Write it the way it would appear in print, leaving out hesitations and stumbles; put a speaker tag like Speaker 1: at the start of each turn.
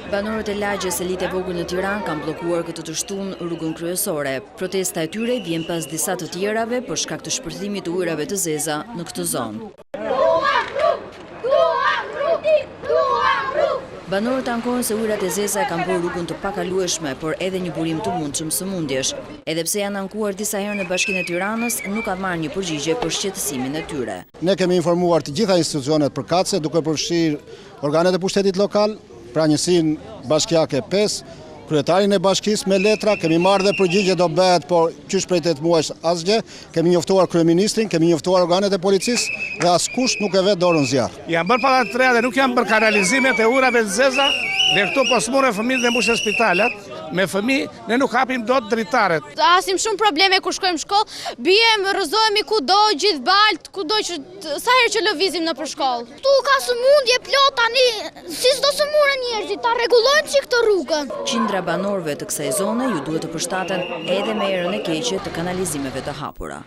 Speaker 1: Banorët e lagjes Elit e Vogël në Tiranë kanë bllokuar këtë të shtunë rrugën kryesore. Protesta e tyre vjen pas disa të tjerave për shkak të shpërthimit të ujërave të zeza në këtë zonë. Banorët ankohen se ujërat e zeza kanë bërë rrugën të pakalueshme, por edhe një burim të mundshëm sëmundjesh. Edhe pse janë ankuar disa herë në Bashkinë e Tiranës, nuk ka marrë një përgjigje për shqetësimin e tyre.
Speaker 2: Ne kemi informuar të gjitha institucionet përkatëse, duke përfshirë organet e pushtetit lokal, pra njësinë bashkiake 5, kryetarin e bashkisë me letra, kemi marrë dhe përgjigje do bëhet, por qysh prej 8 muajsh asgjë, kemi njoftuar kryeministrin, kemi njoftuar organet e policisë dhe askush nuk e vet dorën zjarr.
Speaker 3: Janë bërë palla të reja dhe nuk janë bërë kanalizimet e ujërave të zeza dhe këtu po smurën fëmijët dhe mbushën spitalet. Me fëmijë ne nuk hapim dot dritaret.
Speaker 4: Asim shumë probleme kur shkojmë shkollë, bijemi, rrëzohemi kudo, gjithë balt, kudo që sa herë që lëvizim nëpër shkollë.
Speaker 5: Tu ka sëmundje plot tani, si s'do sëmurën njerëzit, ta rregullojnë çik këtë rrugën.
Speaker 1: Qindra banorëve të kësaj zone ju duhet të përshtaten edhe me erën e keqe të kanalizimeve të hapura.